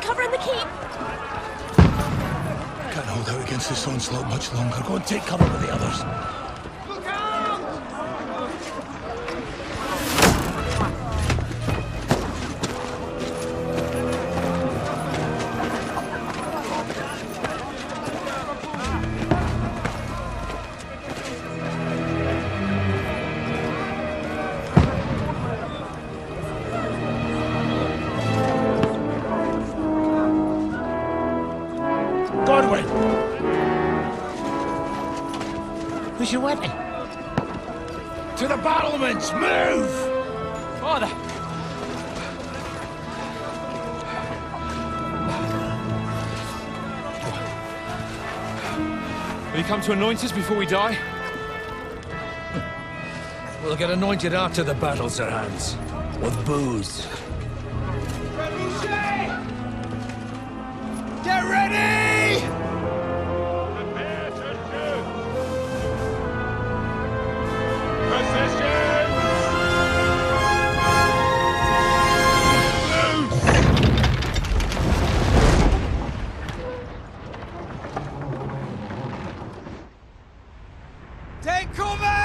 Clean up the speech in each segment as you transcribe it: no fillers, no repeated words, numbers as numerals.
covering the keep. Can't hold out against this onslaught much longer. Go and take cover with the others. Who's your weapon? To the battlements! Move! Father! Will you come to anoint us before we die? We'll get anointed after the battles are hands. With booze. Get ready! Prepare to shoot! Positions! Take cover!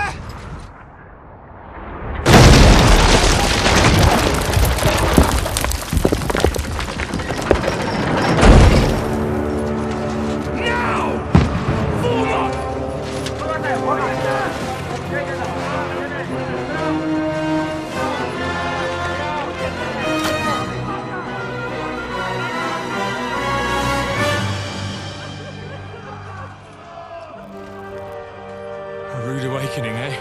A rude awakening, eh?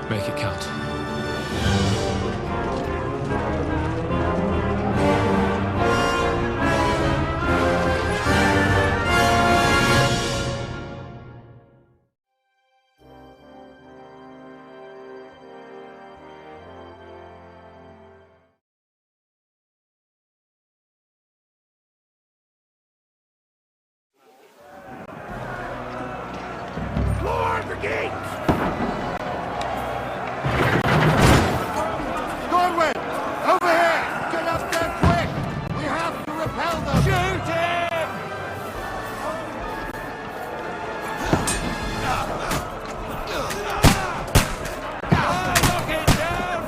Make it count. Lord the gate! Norway! Over here! Get up there quick! We have to repel them! Shoot him! Knock it down!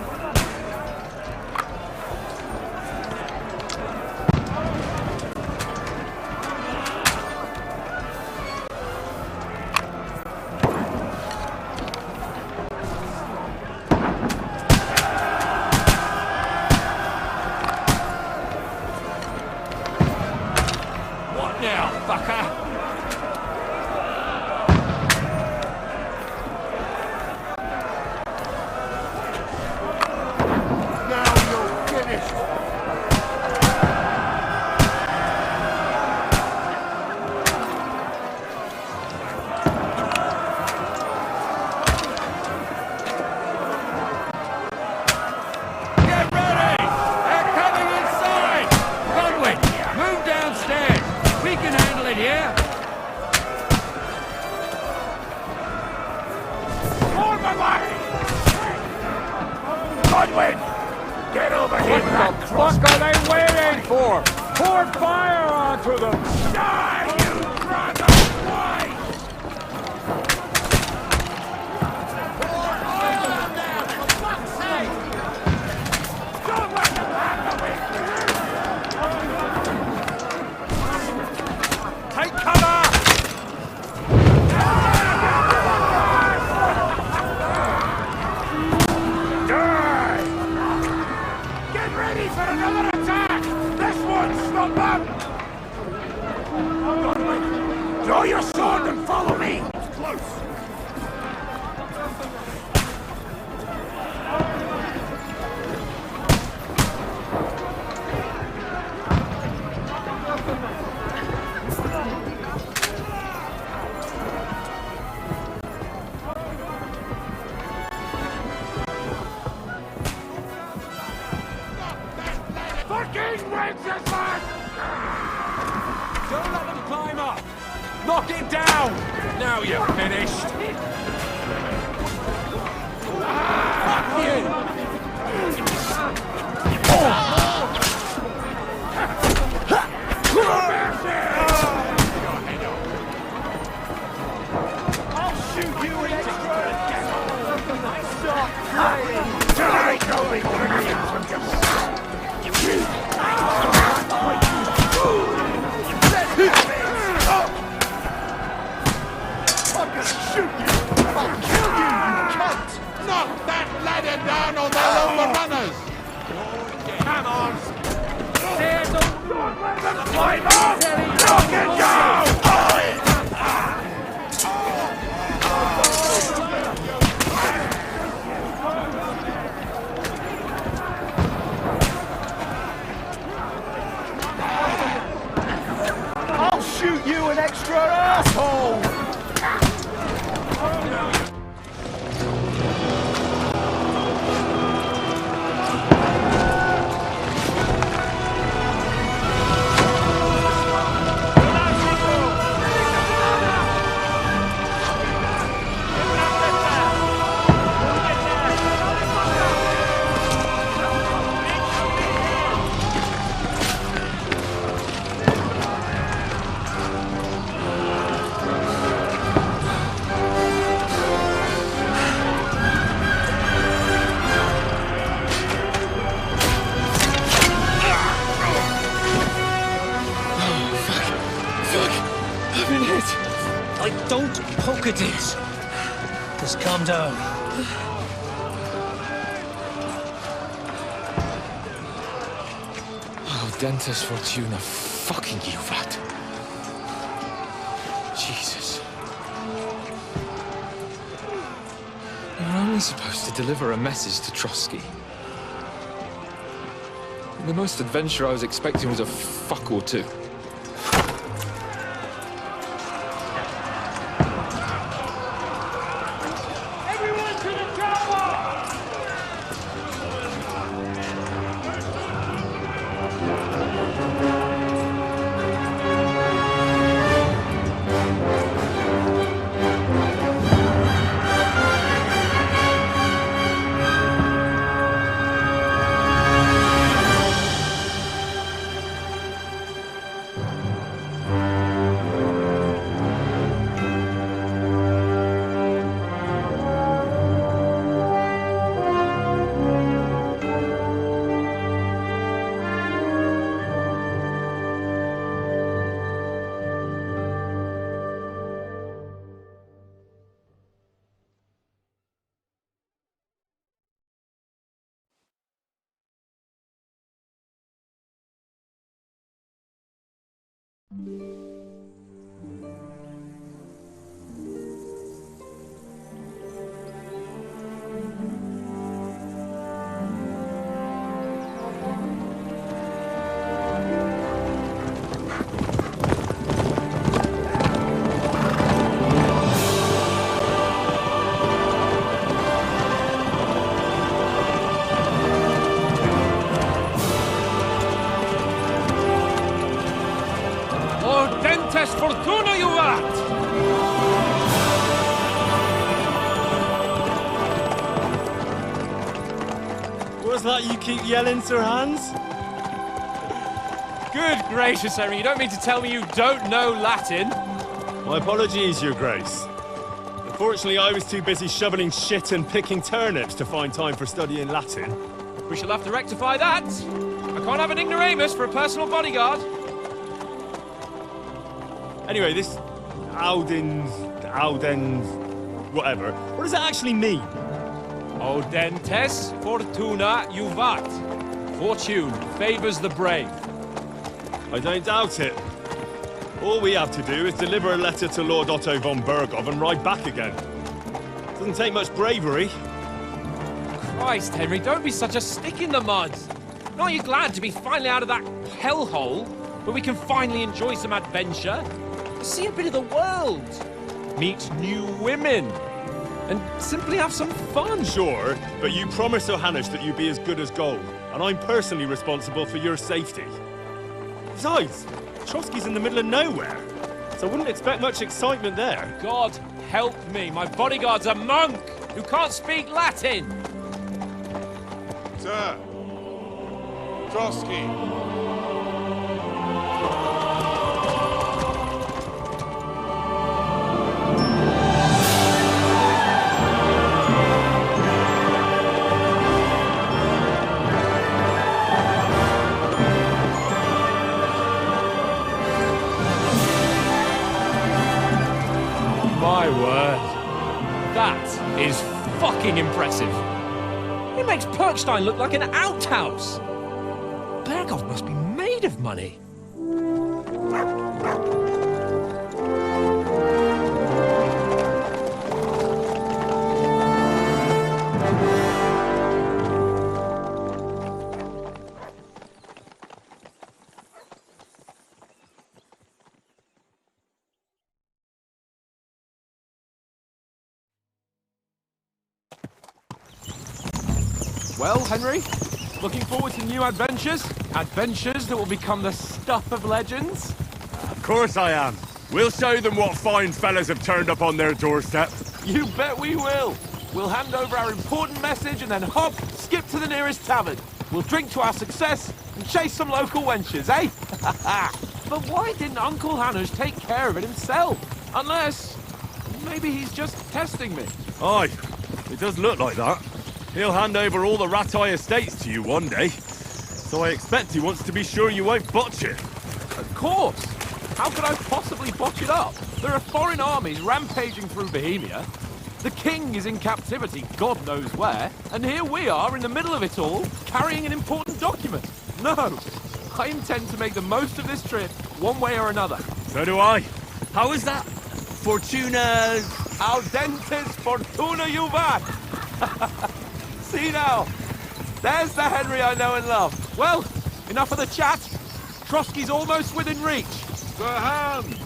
What now, fucker? Now you're finished! Get ready! They're coming inside! Godwin, move downstairs! We can handle it here! Form a line! Godwin! Get over here! What the fuck are they waiting for? Pour fire onto them! Die, you brother! Why? Pour oil on them, for fuck's sake! Don't let them have the Take cover! Die! Get ready for another attack! This one's not bad! Godwin, draw your sword and follow me! It's close! Fucking Wenceslas! Don't let them climb up! Knock it down! Now you're finished! Knock that ladder down on the lower runners! Come on! Climb up! Look and go! I'll shoot you an extra asshole! Don't poke at it. Just calm down. Oh, Dentes Fortuna, fucking you, that. Jesus. You're only supposed to deliver a message to Trotsky. The most adventure I was expecting was a fuck or two. Fortuna, you art! What's that you keep yelling, Sir Hans? Good gracious, Henry, you don't mean to tell me you don't know Latin? My apologies, Your Grace. Unfortunately, I was too busy shoveling shit and picking turnips to find time for studying Latin. We shall have to rectify that. I can't have an ignoramus for a personal bodyguard. Anyway, this Audens, whatever. What does that actually mean? Audentes Fortuna Juvat. Fortune favors the brave. I don't doubt it. All we have to do is deliver a letter to Lord Otto von Berghoff and ride back again. Doesn't take much bravery. Christ, Henry, don't be such a stick in the mud. Aren't you glad to be finally out of that hellhole where we can finally enjoy some adventure? See a bit of the world, meet new women, and simply have some fun. Sure, but you promised Johannes that you'd be as good as gold, and I'm personally responsible for your safety. Besides, Trotsky's in the middle of nowhere, so I wouldn't expect much excitement there. God help me, my bodyguard's a monk! who can't speak Latin. Sir. Trotsky. My word. That is fucking impressive. It makes Perkstein look like an outhouse. Berghoff must be made of money. Well, Henry, looking forward to new adventures? Adventures that will become the stuff of legends? Of course I am. We'll show them what fine fellas have turned up on their doorstep. You bet we will. We'll hand over our important message and then hop, skip to the nearest tavern. We'll drink to our success and chase some local wenches, eh? But why didn't Uncle Hanush take care of it himself? Unless, maybe he's just testing me. Aye, it does look like that. He'll hand over all the Ratai estates to you one day. So I expect he wants to be sure you won't botch it. Of course. How could I possibly botch it up? There are foreign armies rampaging through Bohemia. The king is in captivity, God knows where. And here we are in the middle of it all, carrying an important document. No, I intend to make the most of this trip, one way or another. So do I. How is that? Fortuna... Audentes fortuna juvat! See now, there's the Henry I know and love. Well, enough of the chat. Trotsky's almost within reach. Sir Hans,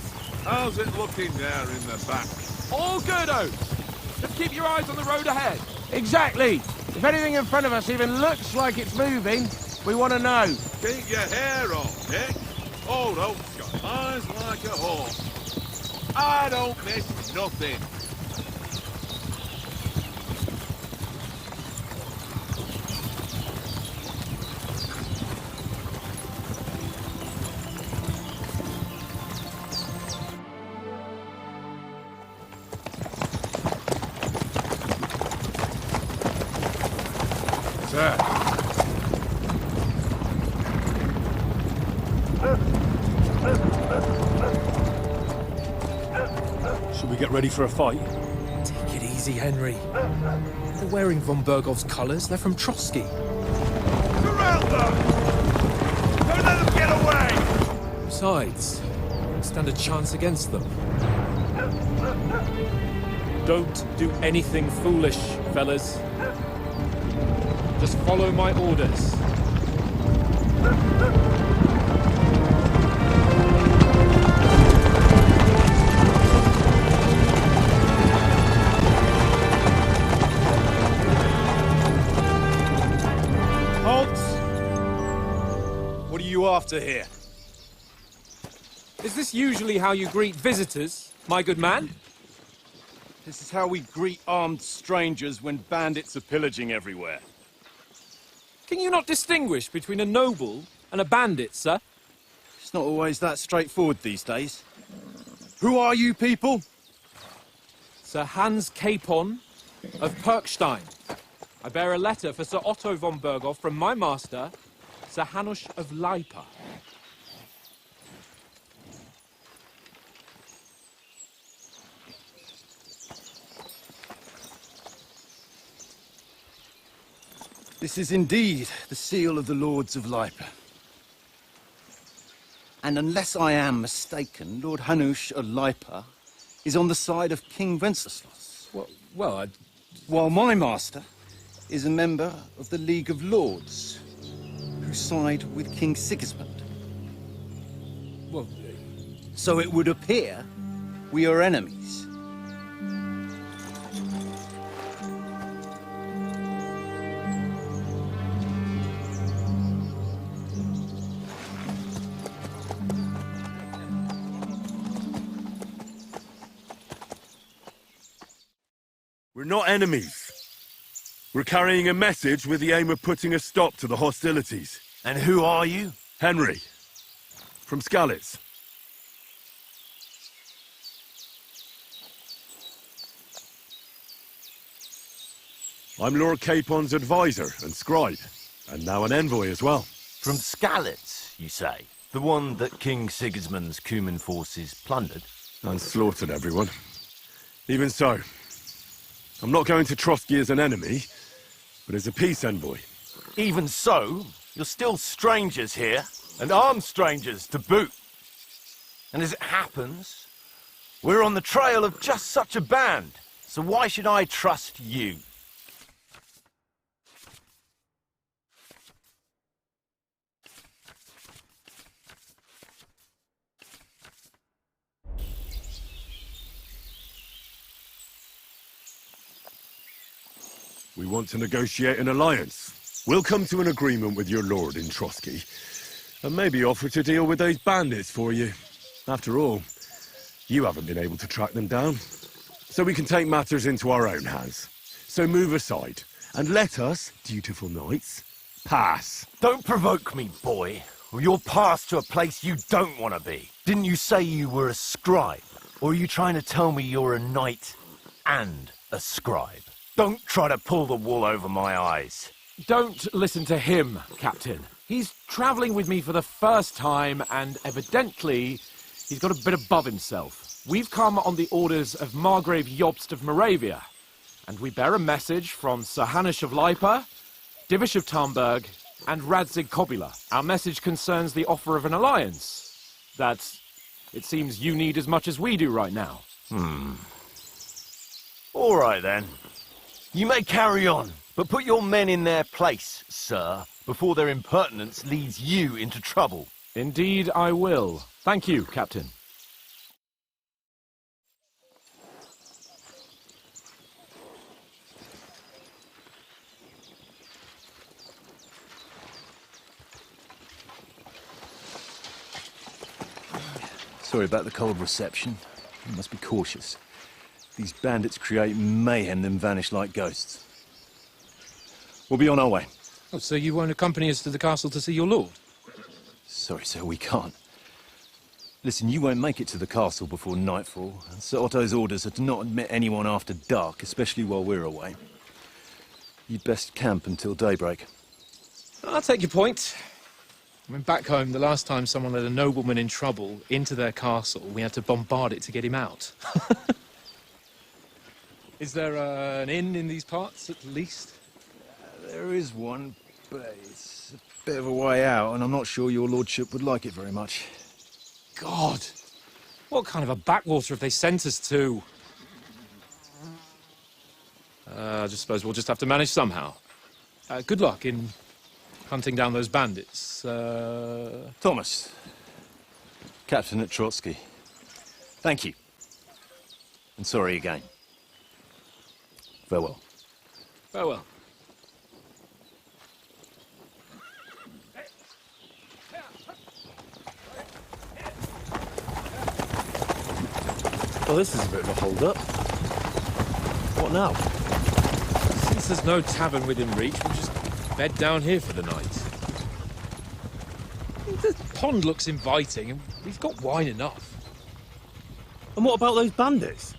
how's it looking there in the back? All good, Oates. Just keep your eyes on the road ahead. Exactly. If anything in front of us even looks like it's moving, we want to know. Keep your hair on, Nick. Old Oak's got eyes like a hawk. I don't miss nothing. Sir. Should we get ready for a fight? Take it easy, Henry. They're wearing von Bergov's colours. They're from Trotsky. Surround them! Don't let them get away! Besides, stand a chance against them. Don't do anything foolish, fellas. Just follow my orders. Halt! What are you after here? Is this usually how you greet visitors, my good man? This is how we greet armed strangers when bandits are pillaging everywhere. Can you not distinguish between a noble and a bandit, sir? It's not always that straightforward these days. Who are you people? Sir Hans Capon of Perkstein. I bear a letter for Sir Otto von Berghoff from my master, Sir Hanush of Lipa. This is indeed the seal of the Lords of Lipa. And unless I am mistaken, Lord Hanush of Lipa is on the side of King Wenceslas. Well, While my master is a member of the League of Lords, who side with King Sigismund. well, So it would appear we are enemies. We're not enemies. We're carrying a message with the aim of putting a stop to the hostilities. And who are you? Henry. From Skalitz. I'm Lord Capon's advisor and scribe, and now an envoy as well. From Skalitz, you say? The one that King Sigismund's Cuman forces plundered? And slaughtered everyone. Even so, I'm not going to Trotsky as an enemy, but as a peace envoy. Even so, you're still strangers here, and armed strangers to boot. And as it happens, we're on the trail of just such a band, so why should I trust you? We want to negotiate an alliance. We'll come to an agreement with your lord in Trotsky, and maybe offer to deal with those bandits for you. After all, you haven't been able to track them down. So we can take matters into our own hands. So move aside, and let us, dutiful knights, pass. Don't provoke me, boy, or you'll pass to a place you don't want to be. Didn't you say you were a scribe? Or are you trying to tell me you're a knight and a scribe? Don't try to pull the wool over my eyes. Don't listen to him, Captain. He's travelling with me for the first time, and evidently, he's got a bit above himself. We've come on the orders of Margrave Jobst of Moravia, and we bear a message from Sir Hanish of Lipa, Divish of Tarnberg, and Radzig Kobula. Our message concerns the offer of an alliance that it seems you need as much as we do right now. All right, then. You may carry on, but put your men in their place, sir, before their impertinence leads you into trouble. Indeed, I will. Thank you, Captain. Sorry about the cold reception. You must be cautious. These bandits create mayhem, then vanish like ghosts. We'll be on our way. Oh, so you won't accompany us to the castle to see your lord? Sorry, sir, we can't. Listen, you won't make it to the castle before nightfall, and Sir Otto's orders are to not admit anyone after dark, especially while we're away. You'd best camp until daybreak. I'll take your point. I mean, back home, the last time someone let a nobleman in trouble into their castle, we had to bombard it to get him out. Is there an inn in these parts, at least? There is one, but it's a bit of a way out, and I'm not sure your lordship would like it very much. God! What kind of a backwater have they sent us to? I just suppose we'll just have to manage somehow. Good luck in hunting down those bandits. Thomas, Captain at Trotsky. Thank you. And sorry again. Farewell. Farewell. Well, this is a bit of a hold-up. What now? Since there's no tavern within reach, we'll just bed down here for the night. The pond looks inviting, and we've got wine enough. And what about those bandits?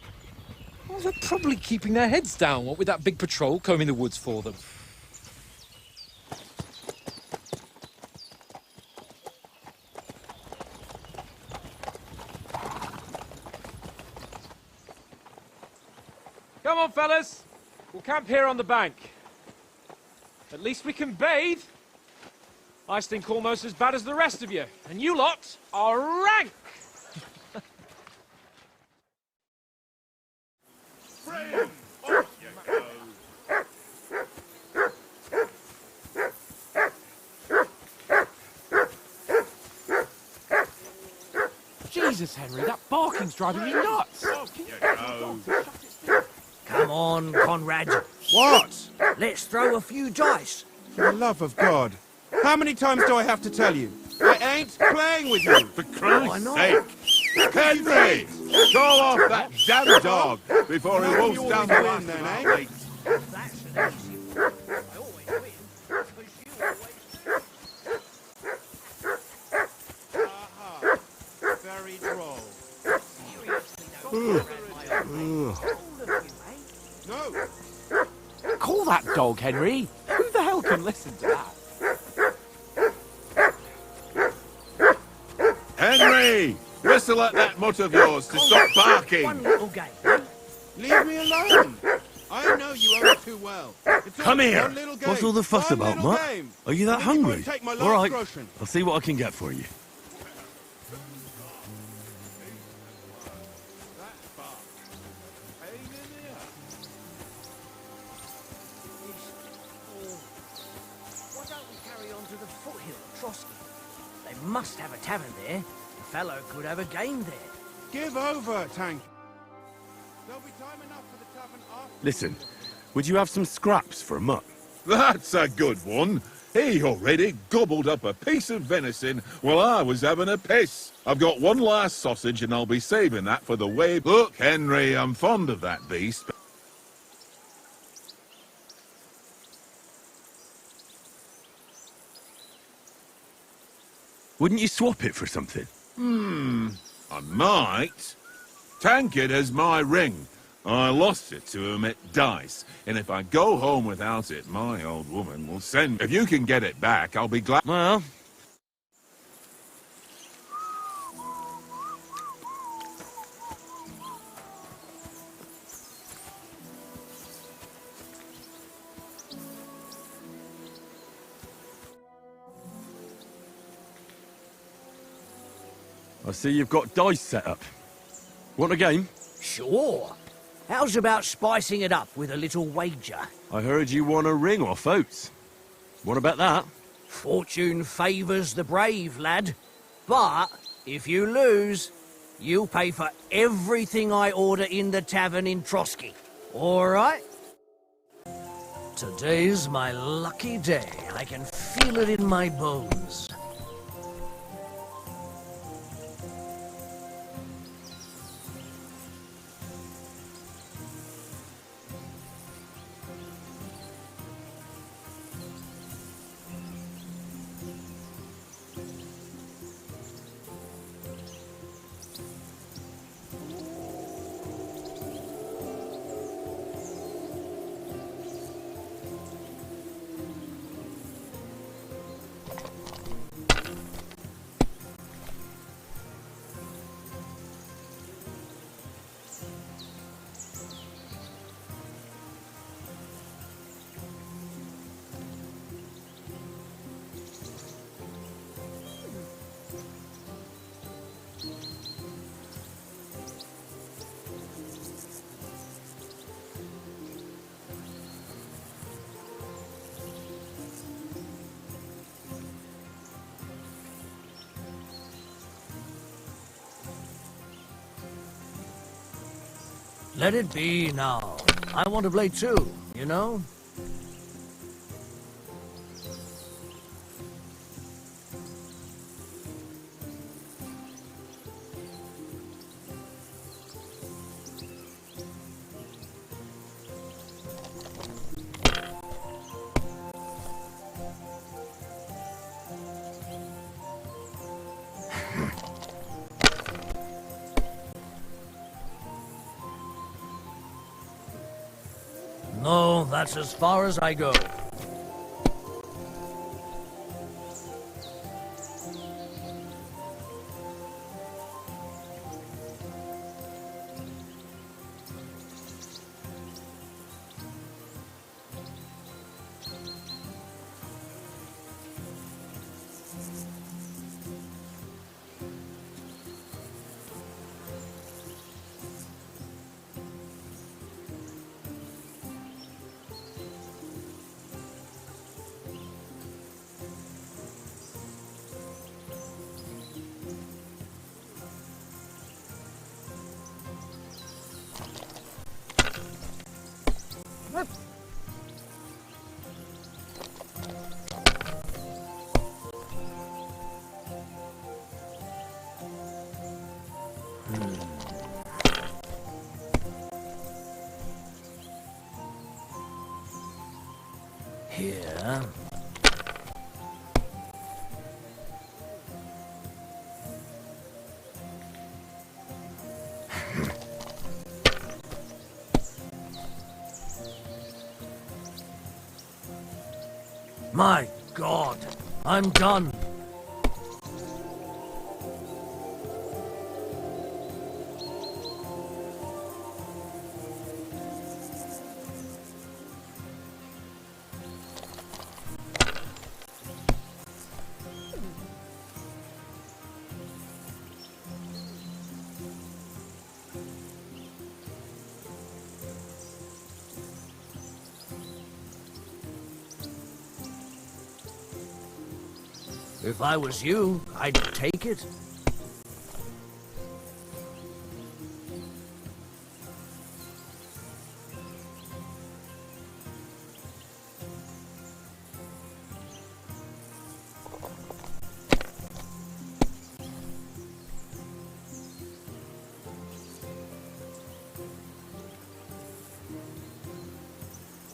Well, they're probably keeping their heads down, what with that big patrol combing the woods for them. Come on, fellas. We'll camp here on the bank. At least we can bathe. I stink almost as bad as the rest of you, and you lot are rank! Friend, off you go. Jesus, Henry, that barking's driving me nuts! Off you go. Come on, Conrad. What? Let's throw a few dice. For the love of God. How many times do I have to tell you? I ain't playing with you. For Christ's Why not? sake. Henry! Call off that damn dog before he wolfs down the last then, of eh? our mates. That's an easy one. I always win, 'cause you always... Aha. Very droll. No. Call that dog, Henry. Who the hell can listen to that? Henry! Whistle at that mutt of yours to stop barking. One little game, eh? Leave me alone. I know you own it too well. It's Come all here. one little game. What's all the fuss One about, little Mutt? game. Are you that Then you go hungry? and take my All right, last groschen. I'll see what I can get for you. Why don't we carry on to the foothill, Trotsky? They must have a tavern there. The fellow could have a game there. Give over, Tank. There'll be time enough for the tavern after. Listen, would you have some scraps for a Mutt? That's a good one. He already gobbled up a piece of venison while I was having a piss. I've got one last sausage and I'll be saving that for the way... Look, Henry, I'm fond of that beast. Wouldn't you swap it for something? I might. Tankard has my ring. I lost it to him at dice, and if I go home without it, my old woman will send... If you can get it back, I'll be glad... Well, I see you've got dice set up. Want a game? Sure. How's about spicing it up with a little wager? I heard you won a ring off Oates. What about that? Fortune favours the brave, lad. But if you lose, you'll pay for everything I order in the tavern in Trotsky. All right? Today's my lucky day. I can feel it in my bones. Let it be now. I want to play too, you know? No, that's as far as I go. Here. My God, I'm done. If I was you, I'd take it.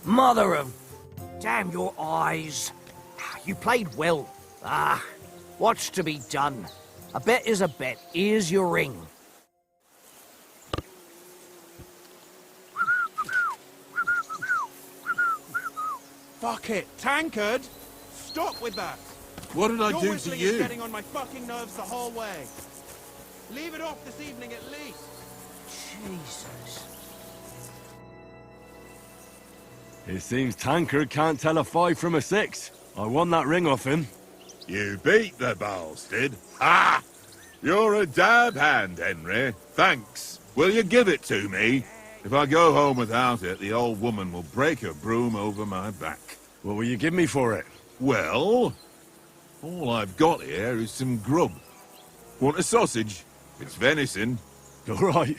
Mother of... Damn your eyes. You played well. Ah, what's to be done? A bet is a bet. Here's your ring. Fuck it, Tankard! Stop with that! What did I Your do to whistling you? is getting on my fucking nerves the whole way. Leave it off this evening at least. Jesus. It seems Tankard can't tell a 5 from a 6. I won that ring off him. You beat the bastard. Ha! You're a dab hand, Henry. Thanks. Will you give it to me? If I go home without it, the old woman will break her broom over my back. What will you give me for it? Well, all I've got here is some grub. Want a sausage? It's venison. All right.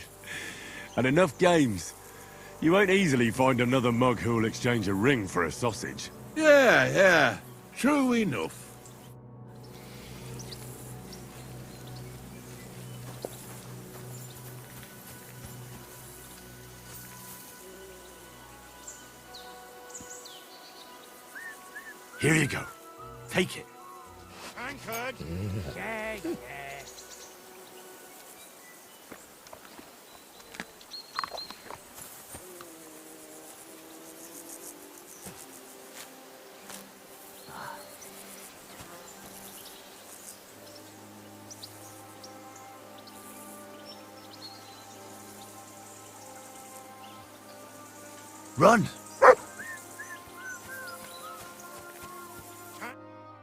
And enough games. You won't easily find another mug who'll exchange a ring for a sausage. Yeah. True enough. Here you go. Take it. Tankard! Yeah. Run!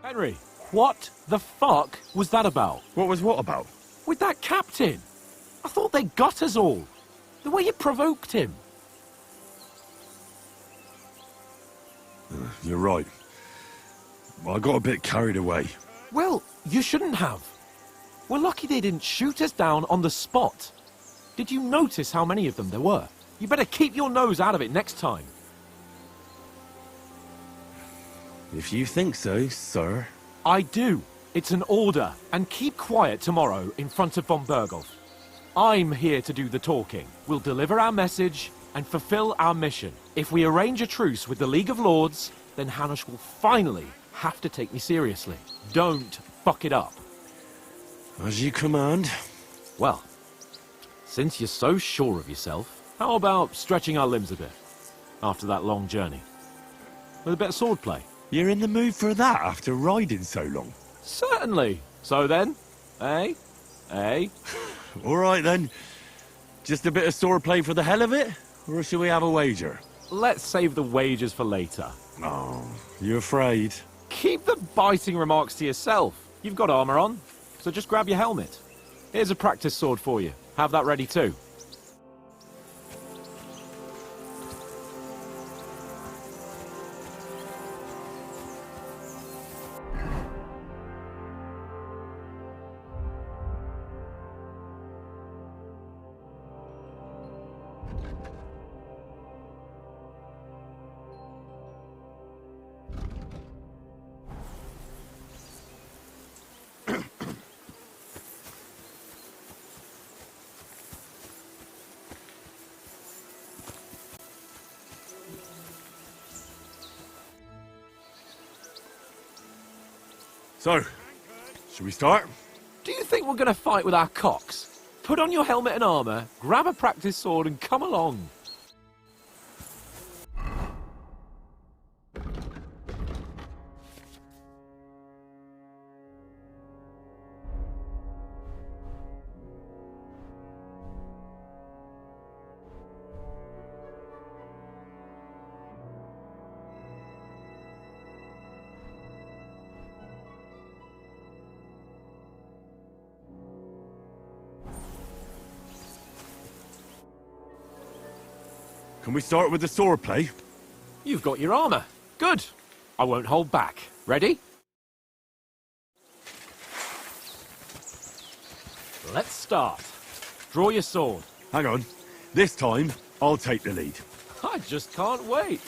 Henry, what the fuck was that about? What was what about? With that captain? I thought they got us all. The way you provoked him. You're right. I got a bit carried away. Well, you shouldn't have. We're lucky they didn't shoot us down on the spot. Did you notice how many of them there were? You better keep your nose out of it next time. If you think so, sir. I do. It's an order. And keep quiet tomorrow in front of von Berghoff. I'm here to do the talking. We'll deliver our message and fulfill our mission. If we arrange a truce with the League of Lords, then Hanush will finally have to take me seriously. Don't fuck it up. As you command. Well, since you're so sure of yourself, how about stretching our limbs a bit after that long journey? With a bit of swordplay. You're in the mood for that after riding so long? Certainly. So then, eh? All right then. Just a bit of swordplay for the hell of it? Or shall we have a wager? Let's save the wagers for later. Oh, you afraid? Keep the biting remarks to yourself. You've got armor on, so just grab your helmet. Here's a practice sword for you. Have that ready too. So, should we start? Do you think we're going to fight with our cocks? Put on your helmet and armour, grab a practice sword and come along. Can we start with the sword play? You've got your armour. Good. I won't hold back. Ready? Let's start. Draw your sword. Hang on. This time, I'll take the lead. I just can't wait.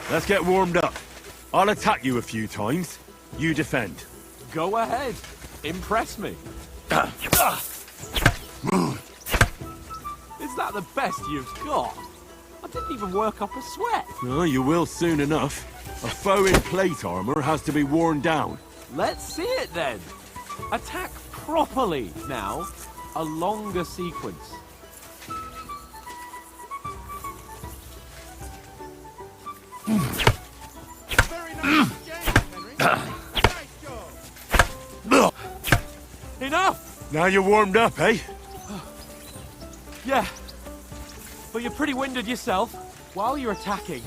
Let's get warmed up. I'll attack you a few times. You defend. Go ahead. Impress me. Is that the best you've got? I didn't even work up a sweat. Oh, you will soon enough. A foe in plate armor has to be worn down. Let's see it then. Attack properly now. A longer sequence. Very nice game, Henry. Nice job. Enough! Now you're warmed up, eh? Yeah. But you're pretty winded yourself. While you're attacking,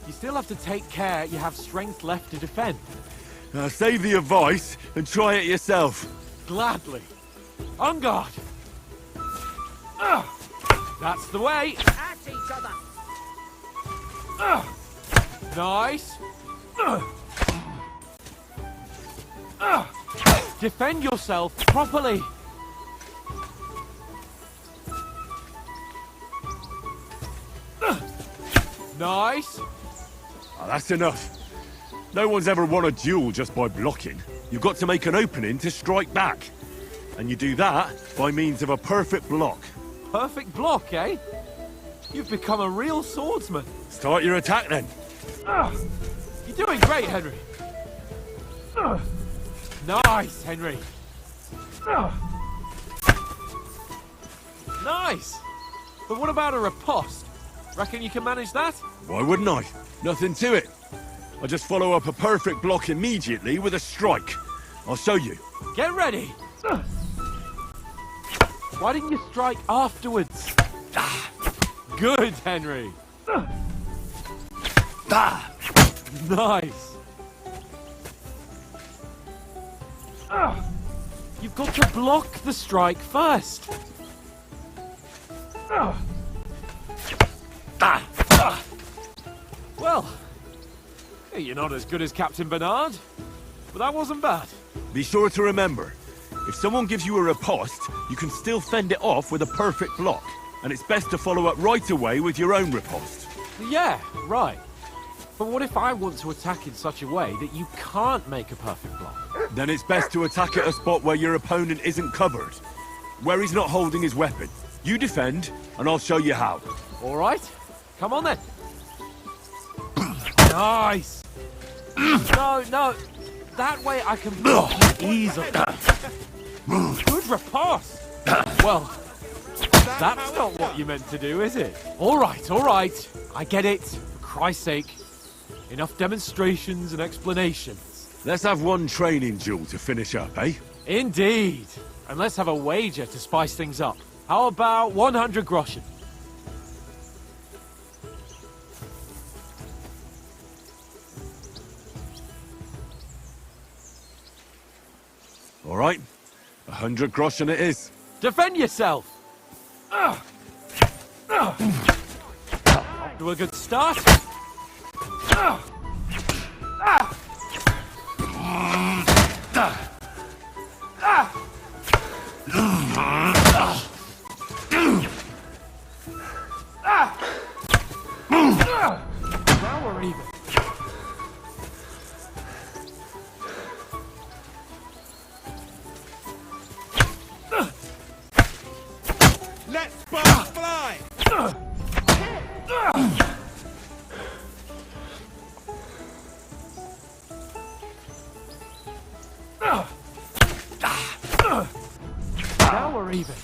you still have to take care you have strength left to defend. Now save the advice and try it yourself. Gladly. On guard. That's the way. At each other. Nice. Defend yourself properly. Nice. Oh, that's enough. No one's ever won a duel just by blocking. You've got to make an opening to strike back. And you do that by means of a perfect block. Perfect block, eh? You've become a real swordsman. Start your attack then. You're doing great, Henry. Nice, Henry. Nice. But what about a riposte? Reckon you can manage that? Why wouldn't I? Nothing to it. I just follow up a perfect block immediately with a strike. I'll show you. Get ready. Why didn't you strike afterwards? Good, Henry. Nice. You've got to block the strike first. Well, you're not as good as Captain Bernard, but that wasn't bad. Be sure to remember, if someone gives you a riposte, you can still fend it off with a perfect block. And it's best to follow up right away with your own riposte. Yeah, right. But what if I want to attack in such a way that you can't make a perfect block? Then it's best to attack at a spot where your opponent isn't covered. Where he's not holding his weapon. You defend, and I'll show you how. All right. Come on then. Nice. No. That way I can block easily. Good riposte. Well, that's not what you meant to do, is it? All right. I get it. For Christ's sake. Enough demonstrations and explanations. Let's have one training duel to finish up, eh? Indeed. And let's have a wager to spice things up. How about 100 groschen? All right. 100 groschen it is. Defend yourself! Do a good start. we're even. Let sparks fly! Now we're even.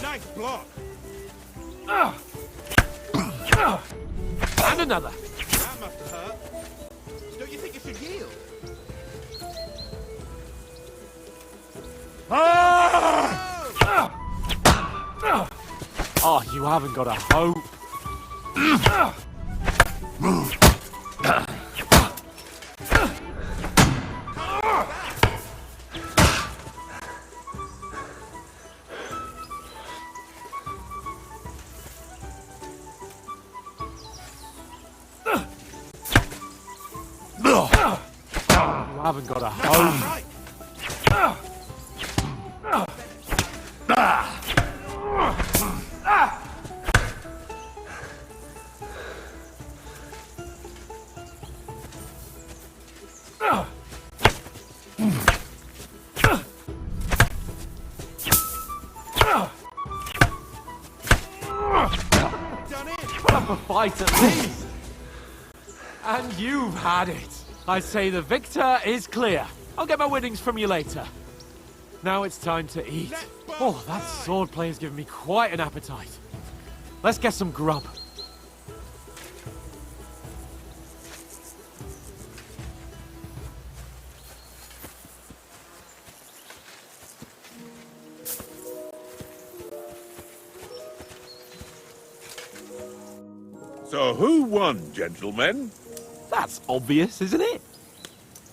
Nice block! And another. That must have hurt. Don't you think you should yield? Oh, you haven't got a hope. You haven't got a hope. Right! Done it! Put up a fight at least. And you've had it. I say the victor is clear. I'll get my winnings from you later. Now it's time to eat. Oh, that swordplay has given me quite an appetite. Let's get some grub. So who won, gentlemen? That's obvious, isn't it?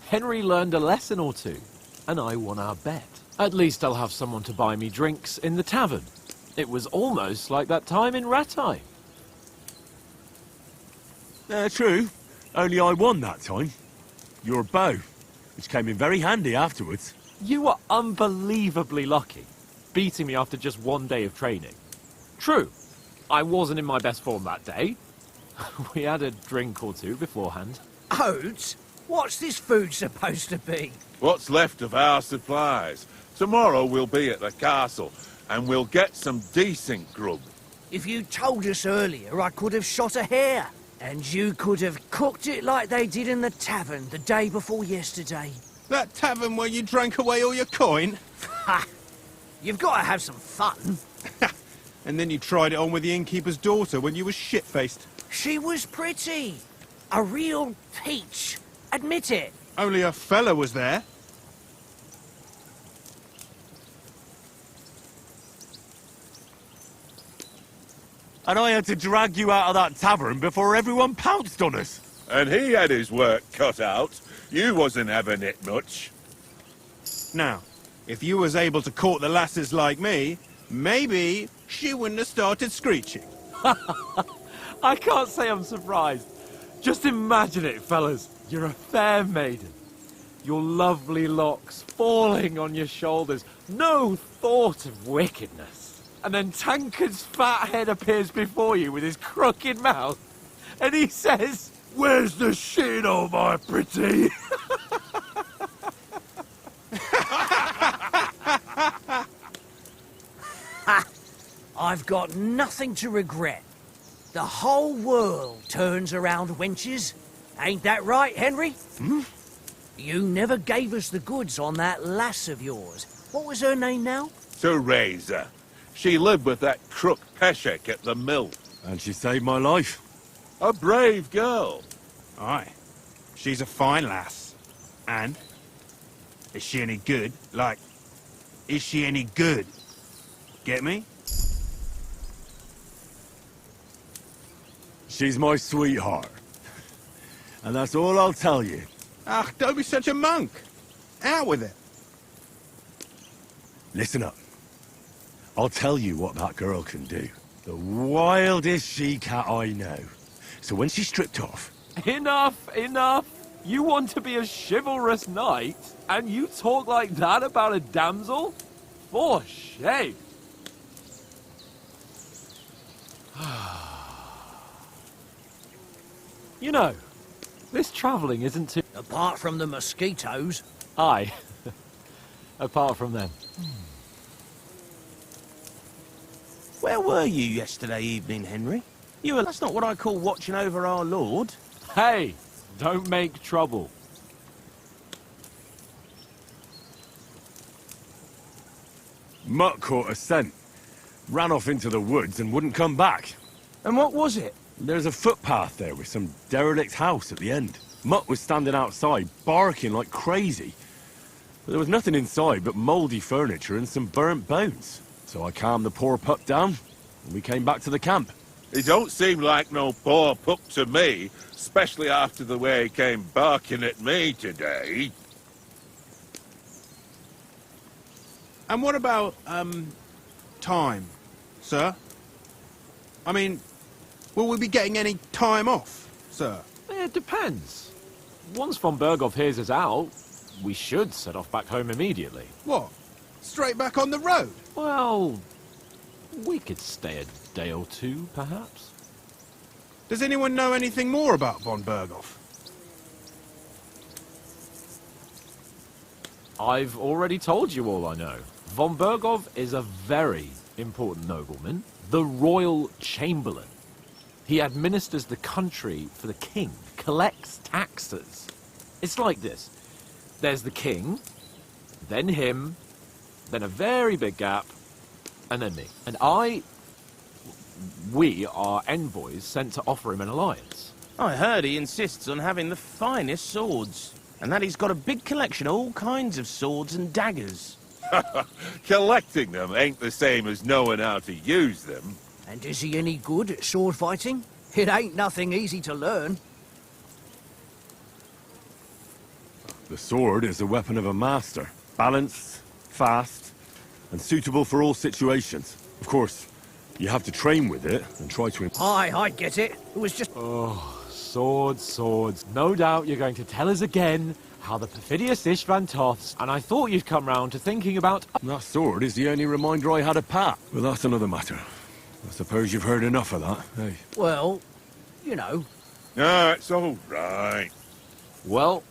Henry learned a lesson or two, and I won our bet. At least I'll have someone to buy me drinks in the tavern. It was almost like that time in Rattay. True. Only I won that time. Your bow, which came in very handy afterwards. You were unbelievably lucky, beating me after just one day of training. True, I wasn't in my best form that day. We had a drink or two beforehand. Oates? What's this food supposed to be? What's left of our supplies? Tomorrow we'll be at the castle, and we'll get some decent grub. If you told us earlier, I could have shot a hare. And you could have cooked it like they did in the tavern the day before yesterday. That tavern where you drank away all your coin? Ha! You've got to have some fun. And then you tried it on with the innkeeper's daughter when you were shit-faced. She was pretty. A real peach. Admit it. Only a fella was there. And I had to drag you out of that tavern before everyone pounced on us. And he had his work cut out. You wasn't having it much. Now, if you was able to court the lasses like me, maybe she wouldn't have started screeching. I can't say I'm surprised. Just imagine it, fellas. You're a fair maiden. Your lovely locks falling on your shoulders. No thought of wickedness. And then Tankard's fat head appears before you with his crooked mouth. And he says, "Where's the shit, oh my pretty?" I've got nothing to regret. The whole world turns around wenches. Ain't that right, Henry? Hmm? You never gave us the goods on that lass of yours. What was her name now? Teresa. She lived with that crook Peshek at the mill. And she saved my life. A brave girl. Aye. She's a fine lass. And? Is she any good? Like, is she any good? Get me? She's my sweetheart. And that's all I'll tell you. Ah, don't be such a monk. Out with it. Listen up. I'll tell you what that girl can do. The wildest she-cat I know. So when she's stripped off... Enough, enough! You want to be a chivalrous knight, and you talk like that about a damsel? For shame! You know, this travelling isn't too... Apart from the mosquitoes. Aye. Apart from them. Where were you yesterday evening, Henry? That's not what I call watching over our lord. Hey! Don't make trouble. Mutt caught a scent. Ran off into the woods and wouldn't come back. And what was it? There's a footpath there with some derelict house at the end. Mutt was standing outside, barking like crazy. But there was nothing inside but mouldy furniture and some burnt bones. So I calmed the poor pup down, and we came back to the camp. He don't seem like no poor pup to me, especially after the way he came barking at me today. And what about, time, sir? I mean, will we be getting any time off, sir? It depends. Once von Berghoff hears us out, we should set off back home immediately. What? Straight back on the road? Well, we could stay a day or two, perhaps. Does anyone know anything more about von Berghoff? I've already told you all I know. Von Berghoff is a very important nobleman, the royal chamberlain. He administers the country for the king, collects taxes. It's like this. There's the king, then him, then a very big gap, and then me. And we are envoys sent to offer him an alliance. I heard he insists on having the finest swords, and that he's got a big collection of all kinds of swords and daggers. Collecting them ain't the same as knowing how to use them. And is he any good at sword fighting? It ain't nothing easy to learn. The sword is the weapon of a master. Balanced, fast, and suitable for all situations. Of course, you have to train with it and try to... Aye, I get it. It was just... Oh, swords, swords. No doubt you're going to tell us again how the perfidious Istvan Toths, and I thought you'd come round to thinking about... That sword is the only reminder I had of Pat. But that's another matter. I suppose you've heard enough of that, eh? Well, you know. Ah, it's all right. Well,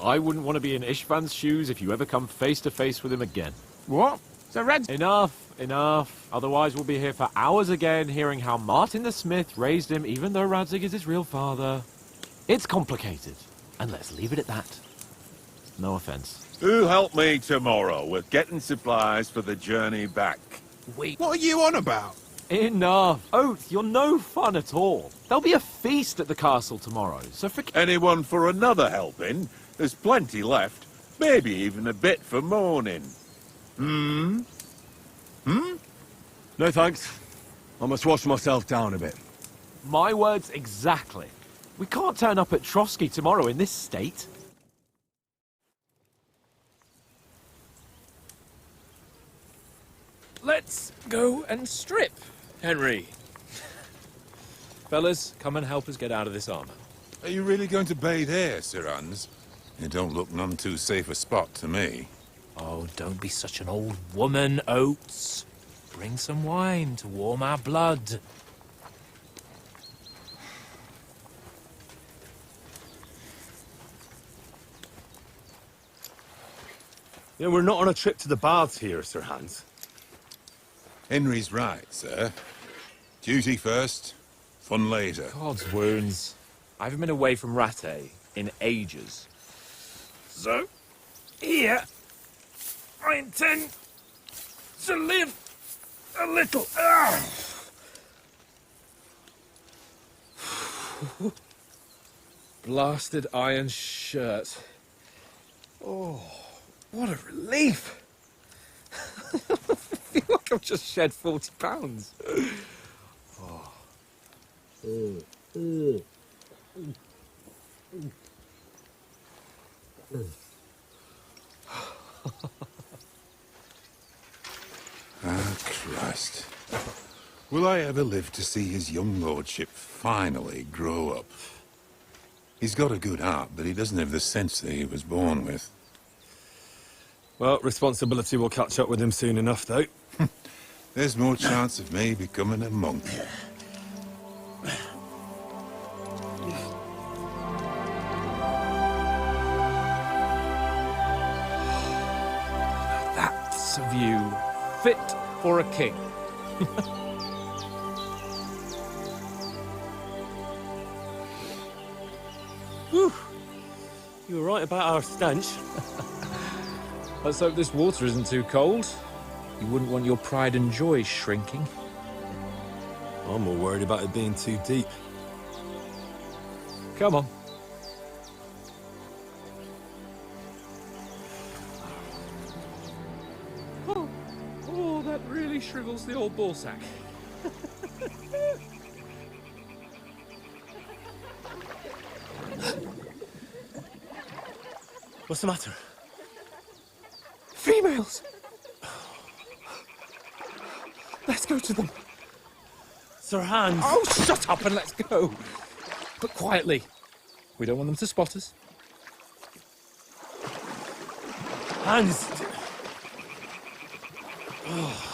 I wouldn't want to be in Istvan's shoes if you ever come face to face with him again. What? So Red's... Enough, enough. Otherwise we'll be here for hours again hearing how Martin the Smith raised him even though Radzig is his real father. It's complicated, and let's leave it at that. No offense. Who'll help me tomorrow with getting supplies for the journey back? What are you on about? Enough. Oath, you're no fun at all. There'll be a feast at the castle tomorrow, so Anyone for another helping? There's plenty left. Maybe even a bit for morning. No thanks. I must wash myself down a bit. My words exactly. We can't turn up at Trotsky tomorrow in this state. Let's go and strip, Henry. Fellas, come and help us get out of this armor. Are you really going to bathe here, Sir Hans? It don't look none too safe a spot to me. Oh, don't be such an old woman, Oates. Bring some wine to warm our blood. Yeah, we're not on a trip to the baths here, Sir Hans. Henry's right, sir. Duty first, fun later. God's wounds. I haven't been away from Rattay in ages. So, here, I intend to live a little. Blasted iron shirt. Oh, what a relief. I feel like I've just shed 40 pounds. Ah, Christ. Will I ever live to see his young lordship finally grow up? He's got a good heart, but he doesn't have the sense that he was born with. Well, responsibility will catch up with him soon enough, though. There's more chance of me becoming a monk. That's a view fit for a king. Whew. You were right about our stench. Let's hope this water isn't too cold. You wouldn't want your pride and joy shrinking. I'm more worried about it being too deep. Come on. Oh, that really shrivels the old ball sack. What's the matter? Females! Let's go to them. Sir Hans! Oh, shut up and let's go. But quietly. We don't want them to spot us. Hans! Oh.